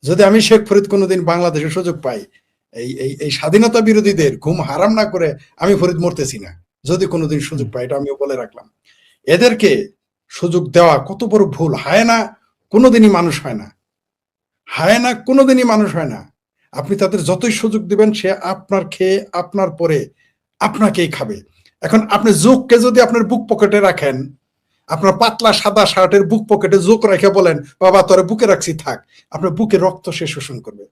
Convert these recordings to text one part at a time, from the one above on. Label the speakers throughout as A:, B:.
A: যদি আমি শেখ ফরিদ কোনোদিন বাংলাদেশে সুযোগ পাই, এই এই এই স্বাধীনতা বিরোধীদের ঘুম হারাম না করে আমি ফরিদ মরতেছি না, যদি কোনোদিন সুযোগ পাই, এটা আমিও বলে রাখলাম। এদেরকে সুযোগ দেওয়া কত বড় ভুল। হায়না কোনোদিনই মানুষ হয় না, হায়না কোনোদিনই মানুষ হয় না। আপনি তাদের যতই সুযোগ দিবেন, সে আপনার খেয়ে আপনার পরে আপনাকেই খাবে। এখন আপনি যোগকে যদি আপনার বুক পকেটে রাখেন, আপনার পাতলা সাদা শার্টের বুক পকেটে যোগ রেখে বলেন বাবা তোরে বুকে রাখছি থাক, আপনার বুকে রক্ত সে শোষণ করবে।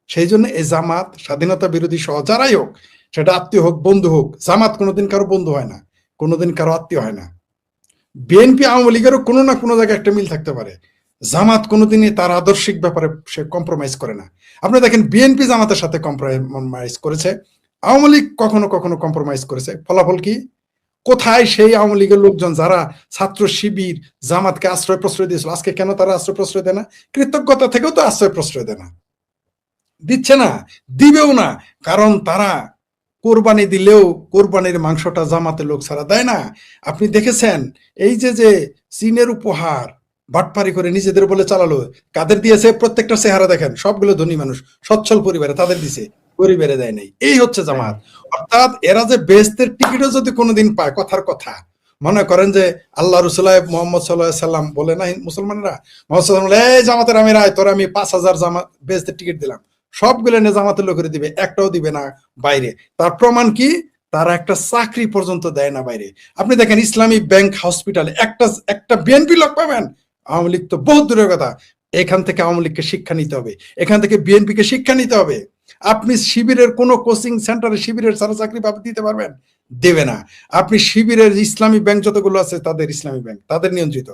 A: সেই জন্য এই জামাত, স্বাধীনতা বিরোধী সহ যারাই হোক, সেটা আত্মীয় হোক বন্ধু হোক, জামাত কোনোদিন কারো বন্ধু হয় না, কোনোদিন কারো আত্মীয় হয় না। বিএনপি আওয়ামী লীগেরও কোনো না কোনো জায়গায় একটা মিল থাকতে পারে, জামাত কোনোদিনই তার আদর্শিক ব্যাপারে সে কম্প্রোমাইজ করে না। আপনি দেখেন বিএনপি জামাতের সাথে কম্প্রোমাইজ করেছে, আওয়ামী লীগ কখনো কখনো কম্প্রোমাইজ করেছে। ফলাফল কি? কোথায় সেই আওয়ামী লীগের লোকজন যারা ছাত্র শিবির জামাতকে আশ্রয় প্রশ্রয় দিয়েছিল, আজকে কেন তারা আশ্রয় প্রশ্রয় দেয় না? কৃতজ্ঞতা থেকেও তো আশ্রয় প্রশ্রয় দেয় না, দিচ্ছে না, দিবেও না। কারণ তারা কোরবানি দিলেও কোরবানির মাংসটা জামাতের লোক ছাড়া দেয় না। আপনি দেখেছেন এই যে যে চীনের উপহার বাটপারি করে নিজেদের বলে চালালো, কাদের দিয়েছে? প্রত্যেকটা চেহারা দেখেন, সবগুলো ধনী মানুষ, সচ্ছল পরিবারে, তাদের দিছে, পরিবারে দেয় নাই। এই হচ্ছে জামাত। অর্থাৎ এরা যে বেহেশতের টিকিটও যদি কোনোদিন পায়, কথার কথা, মনে করেন যে আল্লাহ রসুল্লাহ মোহাম্মদ সাল্লাল্লাহু সাল্লাম বলে না মুসলমানরা, মোহাম্মদ সাল্লাম এই জামাতের আমি রায়, তোরা আমি 5,000 জামাত বেহেশতের টিকিট দিলাম, সবগুলো নিয়ে জামাতের লোকের দিবে, একটাও দিবে না বাইরে। তার প্রমাণ কি? তারা একটা চাকরি পর্যন্ত দেয় না বাইরে। আপনি দেখেন ইসলামী ব্যাংক হসপিটালে একটা বিএনপি লোক পাবেন, আওয়ামী লীগ তো বহুত দূরের কথা। এখান থেকে আওয়ামী লীগকে শিক্ষা নিতে হবে, এখান থেকে বিএনপি কে শিক্ষা নিতে হবে। আপনি শিবিরের কোন কোচিং সেন্টারে শিবিরের সারা চাকরি দিতে পারবেন? দেবে না। আপনি শিবিরের ইসলামী ব্যাংক যতগুলো আছে, তাদের ইসলামী ব্যাংক তাদের নিয়ন্ত্রিত,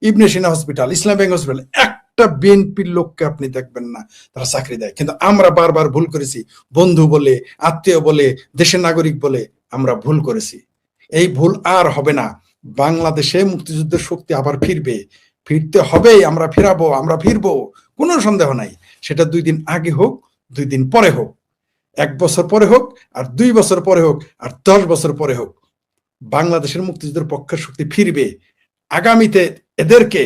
A: ইবনে সিনা হসপিটাল, ইসলামী ব্যাংক হসপিটাল, একটা বিএনপির লোককে আপনি দেখবেন না তারা চাকরি দেয়। কিন্তু আমরা বারবার ভুল করেছি, বন্ধু বলে, আত্মীয় বলে, দেশের নাগরিক বলে আমরা ভুল করেছি। এই ভুল আর হবে না। বাংলাদেশে মুক্তিযুদ্ধের শক্তি আবার ফিরবে, ফিরতে হবেই। আমরা ফিরাবো, আমরা ফিরবো, কোনো সন্দেহ নাই। সেটা 2 দিন আগে হোক, 2 দিন পরে হোক, 1 বছর পরে হোক, আর 2 বছর পরে হোক, আর 10 বছর পরে হোক, বাংলাদেশের মুক্তিযুদ্ধের পক্ষের শক্তি ফিরবে। আগামীতে এদেরকে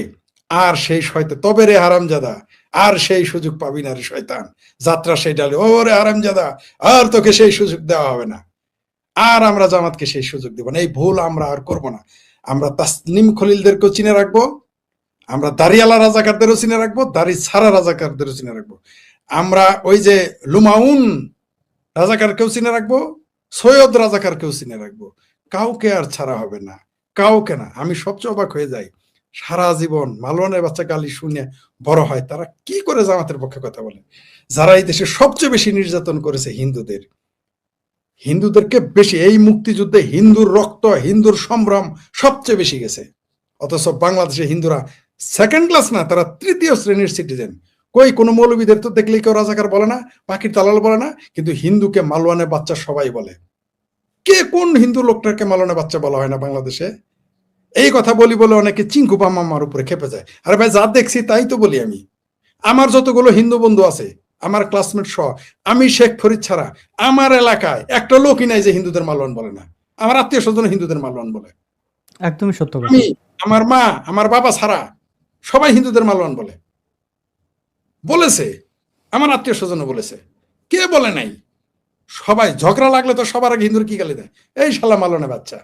A: আর সেই শয়তান, তবে রে হারামজাদা, আর সেই সুযোগ পাবি না রে শয়তান, যাত্রা সেই ডালে, ও রে হারামজাদা, আর তোকে সেই সুযোগ দেওয়া হবে না। আর আমরা জামাতকে সেই সুযোগ দেব না। এই ভুল আমরা আর করব না। আমরা তাসনিম খলিলদেরকেও চিনে রাখবো, আমরা দাড়িওয়ালা রাজাকারদেরও চিনে রাখবো, দাড়ি ছাড়া রাজাকারদেরও চিনে রাখবো। আমরা ওই যে লুমাউন রাজাকারকেও চিনে রাখবো, সৈয়দ রাজাকারকেও চিনে রাখবো। কাউকে আর ছাড়া হবে না, কাউকে না। আমি সবচেয়ে অবাক হয়ে যাই, সারা জীবন মালওয়ানের বাচ্চা গালি শুনে বড় হয়, তারা কি করে জামাতের পক্ষে কথা বলে? যারা এই দেশে সবচেয়ে বেশি নির্যাতন করেছে হিন্দুদেরকে বেশি, এই মুক্তিযুদ্ধে হিন্দুর রক্ত, হিন্দুর সম্ভ্রম সবচেয়ে বেশি গেছে। অথচ বাংলাদেশে হিন্দুরা সেকেন্ড ক্লাস না, তারা 3য় শ্রেণীর সিটিজেন। কই কোনো মৌলবীদের তো দেখলেই কেউ রাজাকার বলে না, পাখির তালাল বলে না, কিন্তু হিন্দুকে মালওয়ানের বাচ্চা সবাই বলে। কে কোন হিন্দু লোকটাকে মালওয়ানের বাচ্চা বলা হয় না বাংলাদেশে? এই কথা বলি বলে অনেকে চিঙ্কু বামার উপরে খেপে যায়। আরে ভাই, যা দেখছি তাই তো বলি আমি। আমার যতগুলো হিন্দু বন্ধু আছে, আমার ক্লাসমেট সহ, আমি শেখ ফরিদ ছাড়া আমার এলাকায় একটা লোকই নাই যে হিন্দুদের মালওয়ান বলে না। আমার আত্মীয় স্বজন হিন্দুদের মালওয়ান বলে।
B: একদমই সত্য কথা।
A: আমি, আমার মা, আমার বাবা ছাড়া সবাই হিন্দুদের মালওয়ান বলেছে, আমার আত্মীয় স্বজন বলেছে, কে বলে নাই? সবাই ঝগড়া লাগলে তো সবার আগে হিন্দুর কি গালি দেয়, এই শালা মালওয়ানের বাচ্চা,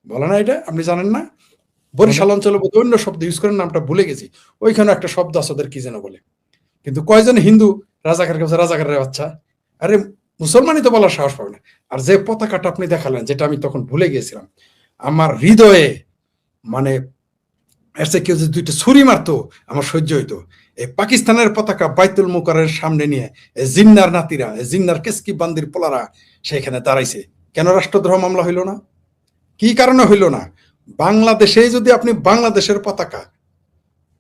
A: বলে না? এটা আপনি জানেন না? বরিশাল অঞ্চলে অন্য শব্দ ইউজ করেন, নামটা ভুলে গেছি, ওইখানে একটা শব্দ আছে ওদের কি যেন বলে। কিন্তু কয়জন হিন্দু রাজাকার কাছে রাজাকারের বাচ্চা? আরে মুসলমানই তো বলার সাহস পাবে না। আর যে পতাকাটা আপনি দেখালেন, যেটা আমি তখন ভুলে গিয়েছিলাম, আমার হৃদয়ে মানে এর চেয়ে কেউ যদি 2টা ছুরি মারতো আমার সহ্য হইতো। এই পাকিস্তানের পতাকা বাইতুল মুকাররমের সামনে নিয়ে জিন্নার নাতিরা, জিন্নার কেসকি বান্দির পোলারা সেখানে দাঁড়াইছে। কেন রাষ্ট্রদ্রোহ মামলা হইল না? কি কারণে হইল না? বাংলাদেশে যদি আপনি বাংলাদেশের পতাকা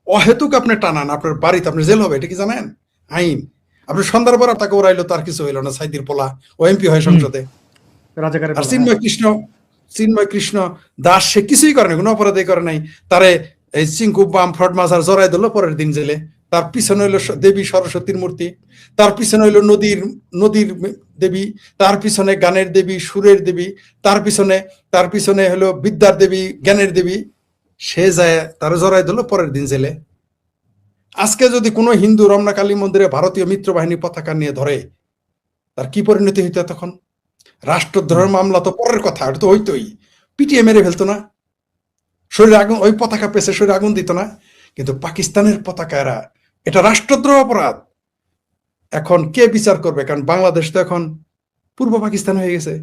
A: অহেতুক আপনি টানান, আপনার বাড়িতে আপনি জেল হবে, এটা কি জানেন? আইন। আপনি সন্ধ্যার পর তাকে উড়াইলো, তার কিছু হইল না, সাইদির পোলা ও এমপি হয় সংসদে। আর চিন্ময় কৃষ্ণ দাস, সে কিছুই করে নাই, কোনো অপরাধই করে নাই, তারে এই চিঙ্কু বাম ফ্রড মাজার জড়াই দিল, পরের দিন জেলে। তার পিছনে হইলো দেবী সরস্বতীর মূর্তি, তার পিছনে হইলো নদীর দেবী, তার পিছনে গানের দেবী, সুরের দেবী, তার পিছনে হলো বিদ্যার দেবী, জ্ঞানের দেবী। সে যায় তারা জড়াই দিল, পরের দিন জেলে। আজকে যদি কোনো হিন্দু রমনা কালী মন্দিরে ভারতীয় মিত্র বাহিনী পতাকা নিয়ে ধরে, তার কি পরিণতি হইতো তখন? রাষ্ট্রদ্রোহের মামলা তো পরের কথা, এটা তো হইতোই, পিটিয়ে মেরে ফেলতো না, শরীরে আগুন, ওই পতাকা পেছে শরীরে আগুন দিত না। কিন্তু পাকিস্তানের পতাকা এটা রাষ্ট্রদ্রোহ অপরাধ। এখন কে বিচার করবে? কারণ বাংলাদেশ তো এখন পূর্ব পাকিস্তান হয়ে গেছে,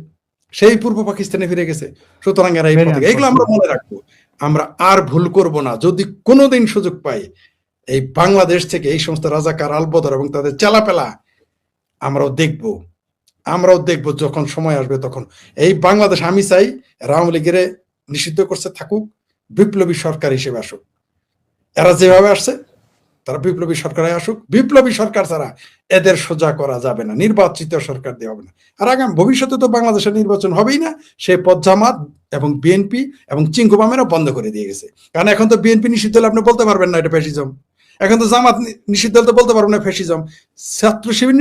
A: সেই পূর্ব পাকিস্তানে ফিরে গেছে। সুতরাং এরা এই পতাকা, এগুলো আমরা মনে রাখবো, আমরা আর ভুল করব না। যদি কোনোদিন সুযোগ পাই এই বাংলাদেশ থেকে এই সমস্ত রাজাকার, আলবদর এবং তাদের চেলাপেলা আমরাও দেখবো যখন সময় আসবে তখন। এই বাংলাদেশ আমি চাই আওয়ামী লীগের নিষিদ্ধ করছে থাকুক, বিপ্লবী সরকার হিসেবে আসুক। এরা যেভাবে আসছে তারা বিপ্লবী সরকারে আসুক। বিপ্লবী সরকার ছাড়া এদের সোজা করা যাবে না, নির্বাচিত সরকার দিয়ে হবে না। আর আগামী ভবিষ্যতে তো বাংলাদেশের নির্বাচন হবেই না, সে পথ জামাত এবং বিএনপি এবং চিঙ্কুবামেরা বন্ধ করে দিয়ে গেছে। কারণ এখন তো বিএনপি নিষিদ্ধ হলে আপনি বলতে পারবেন না এটা ফ্যাসিজম, এখন তো জামাত নিষিদ্ধ হলে তো বলতে পারবেন না ফ্যাসিজম, ছাত্র শিবির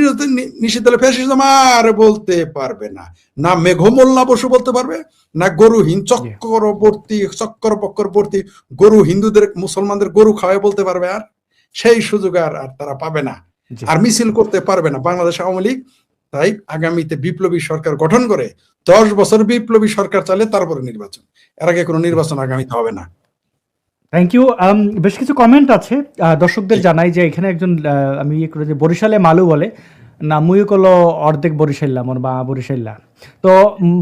A: নিষিদ্ধ হলে ফ্যাসিজম আর বলতে পারবে না। না মেঘমোল্লা বসু বলতে পারবে, না গরুহীন চক্করবর্তী গরু হিন্দুদের মুসলমানদের গরু খাওয়াই বলতে পারবে। আর সেই সুযোগ আর তারা পাবে না, আর মিছিল করতে পারবে না বাংলাদেশ আওয়ামী লীগ। তাই আগামীতে বিপ্লবী সরকার গঠন করে 10 বছর বিপ্লবী সরকার চালে তারপরে নির্বাচন, এর আগে কোনো নির্বাচন আগামীতে হবে না।
B: Thank you. বেশ কিছু কমেন্ট আছে, দর্শকদের জানাই যে এখানে একজন আমি ইয়ে করে যে বরিশালে মালু বলে না, মুই কলো অর্ধেক বরিশাল্লা মন বা বরিশাল্লা, তো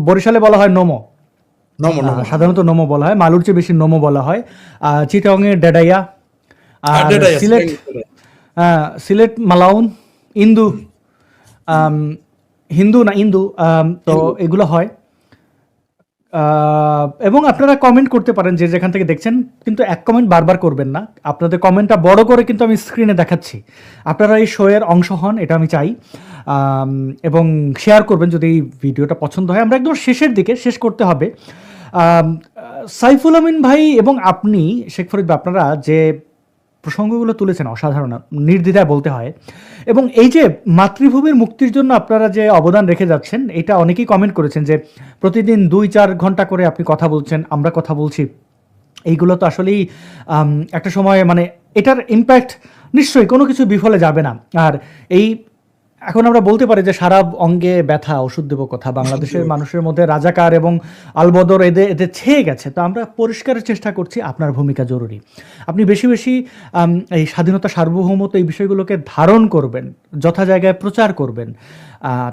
B: বরিশালে বলা হয় নমো, সাধারণত নমো বলা হয়, মালুর চেয়ে বেশি নমো বলা হয়। চিটাং এর ডেডাইয়া, আর সিলেট মালাউন, ইন্দু, হিন্দু না ইন্দু, তো এগুলো হয়। এবং আপনারা কমেন্ট করতে পারেন যে যেখান থেকে দেখছেন, কিন্তু এক কমেন্ট বারবার করবেন না। আপনাদের কমেন্টটা বড় করে কিন্তু আমি স্ক্রিনে দেখাচ্ছি, আপনারা এই শো এর অংশ হন, এটা আমি চাই। এবং শেয়ার করবেন যদি এই ভিডিওটা পছন্দ হয়। আমরা একদম শেষের দিকে, শেষ করতে হবে। সাইফুল আমিন ভাই এবং আপনি শেখ ফরিদ ভাই, আপনারা যে প্রসঙ্গগুলো তুলেছেন অসাধারণ, নির্দ্বিধায় বলতে হয়। এবং এই যে মাতৃভূমির মুক্তির জন্য আপনারা যে অবদান রেখে যাচ্ছেন, এটা অনেকেই কমেন্ট করেছেন যে প্রতিদিন 2-4 ঘন্টা করে আপনি কথা বলছেন, আমরা কথা বলছি, এইগুলো তো আসলেই একটা সময় মানে এটার ইম্প্যাক্ট নিশ্চয়ই কোনো কিছু বিফলে যাবে না। আর এই এখন আমরা বলতে পারি যে সারা অঙ্গে ব্যথা, ওষুধ দেব কথা, বাংলাদেশের মানুষের মধ্যে রাজাকার এবং আলবদর এদের ছেয়ে গেছে। তো আমরা পরিষ্কারের চেষ্টা করছি, আপনার ভূমিকা জরুরি। আপনি বেশি বেশি এই স্বাধীনতা, সার্বভৌমত্ব, এই বিষয়গুলোকে ধারণ করবেন, যথা জায়গায় প্রচার করবেন,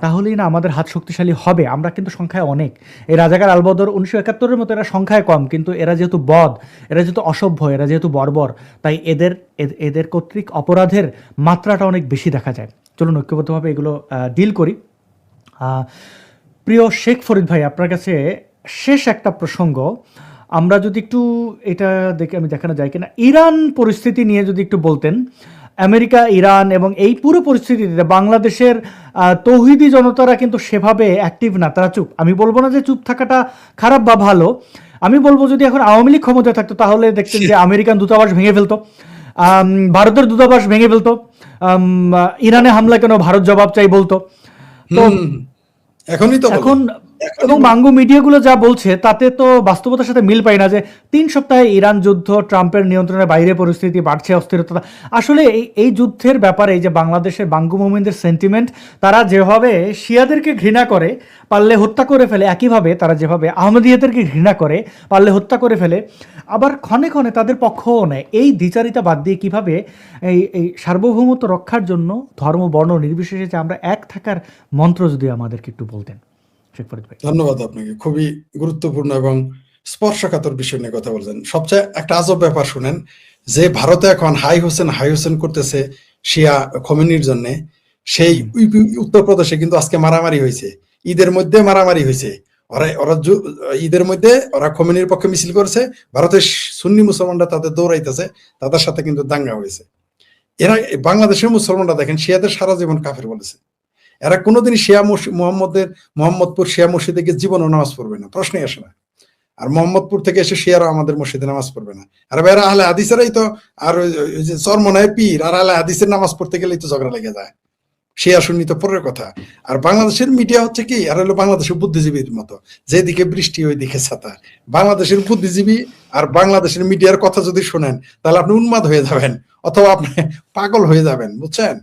B: তাহলেই না আমাদের হাত শক্তিশালী হবে। আমরা কিন্তু সংখ্যায় অনেক, এই রাজাকার আলবদর 1971-এর মতো এরা সংখ্যায় কম, কিন্তু এরা যেহেতু বদ, এরা যেহেতু অসভ্য, এরা যেহেতু বর্বর, তাই এদের কর্তৃক অপরাধের মাত্রাটা অনেক বেশি দেখা যায়। চলুন ঐক্যবদ্ধভাবে এগুলো ডিল করি। প্রিয় শেখ ফরিদ ভাই, আপনার কাছে শেষ একটা প্রসঙ্গ, আমরা যদি একটু এটা দেখে আমি দেখানো যায় কিনা, ইরান পরিস্থিতি নিয়ে যদি একটু বলতেন। আমেরিকা, ইরান এবং এই পুরো পরিস্থিতিতে বাংলাদেশের তৌহিদি জনতারা কিন্তু সেভাবে অ্যাক্টিভ না, তারা চুপ। আমি বলবো না যে চুপ থাকাটা খারাপ বা ভালো, আমি বলবো যদি এখন আওয়ামী লীগ ক্ষমতায় থাকতো তাহলে দেখতেন যে আমেরিকান দূতাবাস ভেঙে ফেলতো, ভারতের দূতাবাস ভেঙে ফেলতো, ইরানে হামলা কেন ভারত জবাব চাই বলতো। তো এখন এবং বাংলা মিডিয়াগুলো যা বলছে তাতে তো বাস্তবতার সাথে মিল পাই না, যে 3 সপ্তাহে ইরান যুদ্ধ, ট্রাম্পের নিয়ন্ত্রণের বাইরে পরিস্থিতি, বাড়ছে অস্থিরতা। আসলে এই যুদ্ধের ব্যাপারে এই যে বাংলাদেশের বাঙ্গু মোমিনদের সেন্টিমেন্ট, তারা যেভাবে শিয়াদেরকে ঘৃণা করে পারলে হত্যা করে ফেলে, একইভাবে তারা যেভাবে আহমদিয়াদেরকে ঘৃণা করে পারলে হত্যা করে ফেলে, আবার ক্ষণে ক্ষণে তাদের পক্ষও নেয়। এই দ্বিচারিতা বাদ দিয়ে কিভাবে এই সার্বভৌমত্ব রক্ষার জন্য ধর্ম বর্ণ নির্বিশেষে যে আমরা এক থাকার মন্ত্র যদি আমাদেরকে একটু বলতেন।
A: ধন্যবাদ আপনাকে, খুবই গুরুত্বপূর্ণ এবং স্পর্শকাতর বিষয় নিয়ে কথা বলছেন। সবচেয়ে একটা আজব ব্যাপার শুনেন, যে ভারতে এখন হাই হোসেন করতেছে শিয়া খমেনির জন্য, সেই উত্তরপ্রদেশে কিন্তু আজকে মারামারি হয়েছে, ঈদের মধ্যে মারামারি হয়েছে। ওরা ঈদের মধ্যে ওরা খমেনির পক্ষে মিছিল করেছে, ভারতের সুন্নি মুসলমানরা তাদের দৌড়াইতেছে, তাদের সাথে কিন্তু দাঙ্গা হয়েছে। এরা বাংলাদেশের মুসলমানরা দেখেন শিয়াদের সারা জীবন কাফের বলেছে, এরা কোনোদিন শিয়া মোহাম্মদপুর শিয়া মসজিদে গিয়ে জীবনও নামাজ পড়বে না, প্রশ্নই আসে না। আর মোহাম্মদপুর থেকে এসে শিয়ারা আমাদের মসজিদে নামাজ পড়বে না। আর এরা আহলে হাদিসেরাই তো, আর ওই যে চরমনায় পীর আর আহলে হাদিসের নামাজ পড়তে গেলেই তো ঝগড়া লেগে যায়। শেয়ার শুনি তো পরের কথা। আর বাংলাদেশের মিডিয়া হচ্ছে কি, আর হলো বাংলাদেশের বুদ্ধিজীবীর মতো, যেদিকে বৃষ্টি ওই দিকে ছাতা। বাংলাদেশের বুদ্ধিজীবী আর বাংলাদেশের মিডিয়ার কথা যদি শোনেন তাহলে আপনি উন্মাদ হয়ে যাবেন, অথবা আপনি পাগল হয়ে যাবেন, বুঝছেন?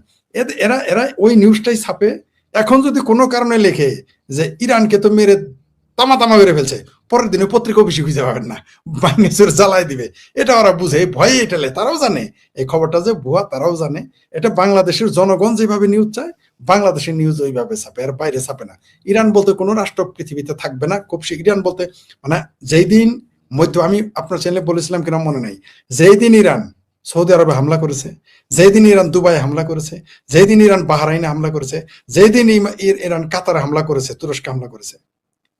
A: এরা এরা ওই নিউজটাই ছাপে। এখন যদি কোনো কারণে লেখে যে ইরানকে তো মেরে তামা তামা মেরে ফেলছে, পরের দিনে পত্রিকা অফিসে খুঁজে পাবেন না, বাংলাদেশের জ্বালাই দিবে। এটা ওরা বুঝে, ভয়ে এটালে তারাও জানে এই খবরটা যে ভুয়া, তারাও জানে। এটা বাংলাদেশের জনগণ যেভাবে নিউজ চায়, বাংলাদেশের নিউজ ওইভাবে ছাপে, আর বাইরে ছাপে না। ইরান বলতে কোনো রাষ্ট্র পৃথিবীতে থাকবে না খুব শীঘ্র। ইরান বলতে মানে যেই দিন আমি আপনার চ্যানেলে বলেছিলাম কিনা মনে নাই, যেই দিন ইরান সৌদি আরবে হামলা করেছে, যেই দিন ইরান দুবাই হামলা করেছে, যেই দিন ইরান বাহরাইনে হামলা করেছে, যেই দিন ইরান কাতারে হামলা করেছে, তুরস্কে হামলা করেছে,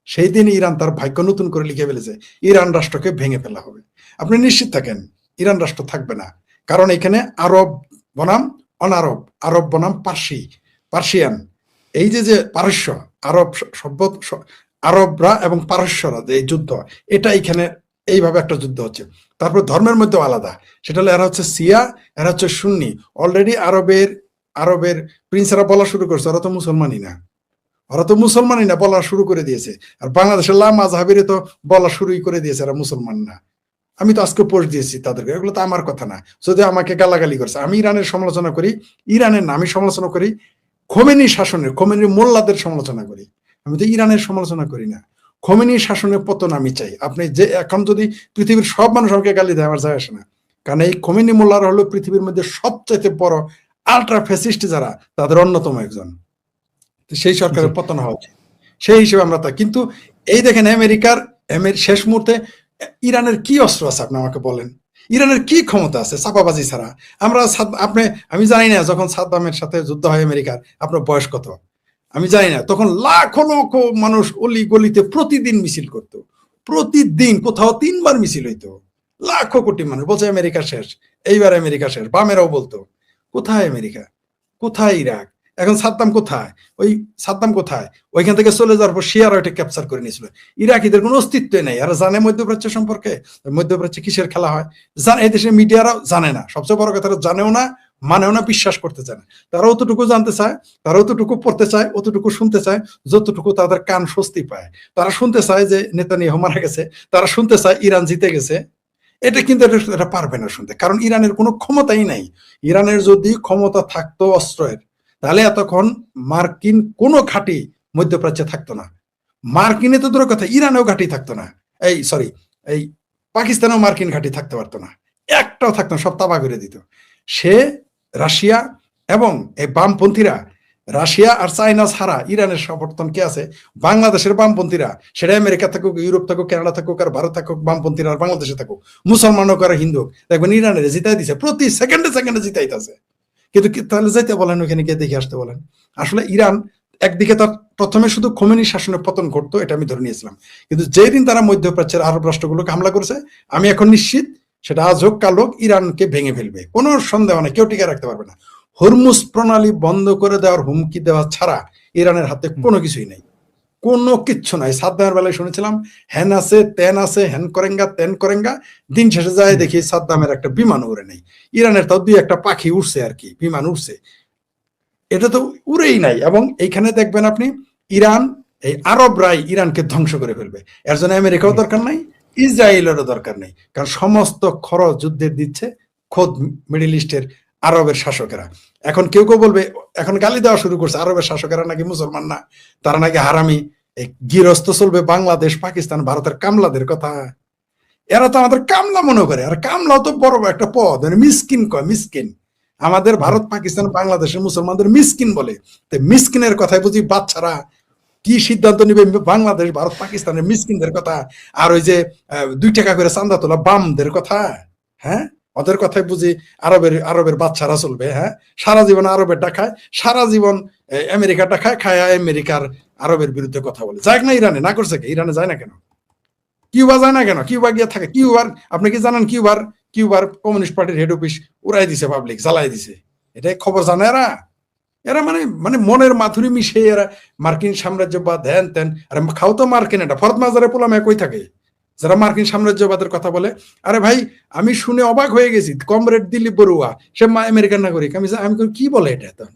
A: সেই দিন ইরান তার ভাগ্য নতুন করে লিখে ফেলেছে, ইরান রাষ্ট্রকে ভেঙে ফেলা হবে। আপনি নিশ্চিত থাকেন ইরান রাষ্ট্র থাকবে না। কারণ এখানে আরব বনাম অনারব, আরব বনাম পার্সিয়ান, এই যে পারস্য, আরব সভ্য, আরবরা এবং পারস্যরা যে যুদ্ধ, এটা এখানে এইভাবে একটা যুদ্ধ হচ্ছে। তারপর ধর্মের মধ্যেও আলাদা, সেটা হলো এরা হচ্ছে শিয়া, এরা হচ্ছে সুন্নি। অলরেডি আরবের প্রিন্সেরা বলা শুরু করছে ওরা তো মুসলমানই না, বলা শুরু করে দিয়েছে। আর বাংলাদেশের মাযহাবিরে তো বলা শুরুই করে দিয়েছে এরা মুসলমান না। আমি তো আজকে পোস্ট দিয়েছি তাদেরকে, এগুলো তো আমার কথা না। যদি আমাকে গালাগালি করছে, আমি ইরানের সমালোচনা করি, ইরানের না, আমি সমালোচনা করি খোমেনি শাসনের, খোমেনি মোল্লাদের সমালোচনা করি, আমি তো ইরানের সমালোচনা করি না। খোমেনি শাসনের পতন আমি চাই। আপনি যে এখন যদি পৃথিবীর সব মানুষ আমাকে গালি দেয়, আমার যায় আসে না। কারণ এই খোমেনি মোল্লারা হলো পৃথিবীর মধ্যে সবচাইতে বড় আলট্রা ফ্যাসিস্ট যারা, তাদের অন্যতম একজন। সেই সরকারের পতন হওয়া উচিত, সেই হিসেবে আমরা তা। কিন্তু এই দেখেন আমেরিকার শেষ মুহূর্তে ইরানের কি অস্ত্র আছে আপনি আমাকে বলেন? ইরানের কি ক্ষমতা আছে চাপাবাজি ছাড়া? আমি জানি না যখন সাদ্দামের সাথে যুদ্ধ হয় আমেরিকার, আপনার বয়স কত আমি জানি না, তখন লাখো লক্ষ মানুষ অলি গলিতে প্রতিদিন মিছিল করত, প্রতিদিন কোথাও 3 বার মিছিল হইতো, লাখো কোটি মানুষ বলছে আমেরিকা শেষ, এইবার আমেরিকা শেষ। বামেরাও বলতো কোথায় আমেরিকা, কোথায় ইরাক, এখন সাদ্দাম কোথায়? ওইখান থেকে চলে যাওয়ার পর শিয়ারা ওইটা ক্যাপচার করে নিয়েছিল। ইরাকিদের কোনো অস্তিত্বই নেই। আর জানে মধ্যপ্রাচ্য সম্পর্কে, মধ্যপ্রাচ্যে কিসের খেলা হয় জানে, এই দেশের মিডিয়ারাও জানে না। সবচেয়ে বড় কথা, জানেও না, মানেও না, বিশ্বাস করতে চায় না। তারা অতটুকু জানতে চায়, তারা অতটুকু পড়তে চায়, অতটুকু শুনতে চায় যতটুকু তাদের কান স্বস্তি পায়। তারা শুনতে চায় যে নেতানিয়াহু মারা গেছে, তারা শুনতে চায় ইরান জিতে গেছে। এটা কিন্তু এটা পারবে না শুনতে, কারণ ইরানের কোনো ক্ষমতাই নাই। ইরানের যদি ক্ষমতা থাকতো অস্ত্রের, তাহলে এতক্ষণ মার্কিন কোনো ঘাঁটি মধ্যপ্রাচ্যে থাকতো না। মার্কিনে তো দূরের কথা, ইরানেও ঘাঁটি থাকতো না। এই পাকিস্তানেও মার্কিন ঘাঁটি থাকতে পারতো না, একটাও থাকতো না, সব তাবা করে দিত। সে রাশিয়া এবং এই বামপন্থীরা, রাশিয়া আর চায়না ছাড়া ইরানের সমর্থন কে আছে? বাংলাদেশের বামপন্থীরা, সেটা আমেরিকা থাকুক, ইউরোপ থাকুক, কানাডা থাকুক, আর ভারত থাকুক, বামপন্থীরা আর বাংলাদেশে থাকুক, মুসলমান হোক আর হিন্দু, দেখবেন ইরানের জিতাই দিছে, প্রতি সেকেন্ডে জিতাইতেছে। কিন্তু তাহলে যাইতে বলেন, ওখানে গিয়ে দেখে আসতে বলেন। আসলে ইরান একদিকে তার প্রথমে শুধু খোমেনি শাসনের পতন ঘটতো, এটা আমি ধরে নিয়েছিলাম। কিন্তু যেদিন তারা মধ্যপ্রাচ্যের আরব রাষ্ট্রগুলোকে হামলা করেছে, আমি এখন নিশ্চিত সেটা আজ হোক কাল হোক ইরানকে ভেঙে ফেলবে, কোনো সন্দেহ নেই, কেউ টিকে রাখতে পারবে না। হরমুজ প্রণালী বন্ধ করে দেওয়ার হুমকি দেওয়া ছাড়া ইরানের হাতে কোনো কিছুই নেই, কোনো কিচ্ছু নাই। সাদ্দামের বেলায় শুনেছিলাম হ্যান আছে, তেন আছে, হ্যান করেঙ্গা, তেন করেঙ্গা, দিন শেষে যায় দেখি সাদ্দামের একটা বিমান উড়ে নেই। ইরানের তাও 2-1টা পাখি উড়ছে আর কি, বিমান উড়ছে, এটা তো উড়েই নাই। এবং এইখানে দেখবেন আপনি ইরান, এই আরবরাই ইরানকে ধ্বংস করে ফেলবে। এর জন্য আমেরিকাও দরকার নাই, ইসরায়েলেরও দরকার নেই, কারণ সমস্ত খরচ যুদ্ধের দিচ্ছে খোদ মিডল ইস্টের আরবের শাসকেরা। এখন কেউ বলবে, এখন গালি দেওয়া শুরু করছে, আরবের শাসকেরা নাকি মুসলমান না, তারা নাকি হারামি, এই গৃহস্থ চলবে বাংলাদেশ, পাকিস্তান, ভারতের কামলাদের কথা। এরা তো আমাদের কামলা মনে করে, আর কামলাও তো বড় একটা পদ, মানে মিসকিন কয়, মিসকিন। আমাদের ভারত, পাকিস্তান, বাংলাদেশের মুসলমানদের মিসকিন বলে। মিসকিনের কথাই বুঝি বাচ্চারা কি সিদ্ধান্ত নিবে, বাংলাদেশ, ভারত, পাকিস্তানের মিসকিনদের কথা, আর ওই যে 2 টাকা করে চান্দা তোলা বামদের কথা, হ্যাঁ, ওদের কথাই বুঝি আরবের বাচ্চারা চলবে। হ্যাঁ, সারা জীবন আরবেরটা খায়, সারা জীবন আমেরিকাটা খায় আমেরিকার আরবের বিরুদ্ধে কথা বলে। যাক না ইরানে, না করছে কে? ইরানে যায় না কেন? কিউবা যায় না কেন? কিউবা গিয়ে থাকে। আপনি কি জানেন কিউবার কমিউনিস্ট পার্টির হেড অফিস উড়াই দিছে, পাবলিক জ্বালাই দিছে। এটাই খবর জানে এরা। এরা মানে মনের মাথুরি মিশে এরা মার্কিন সাম্রাজ্যবাদ ধ্যান তেন। আরে খাও তো মার্কিন, এটা ফরত মাজারে পোলামে কই থাকে যারা মার্কিন সাম্রাজ্যবাদের কথা বলে। আরে ভাই, আমি শুনে অবাক হয়ে গেছি, কমরেড দিলীপ বড়ুয়া, সে আমেরিকান নাগরিক। আমি কি বলে এটা?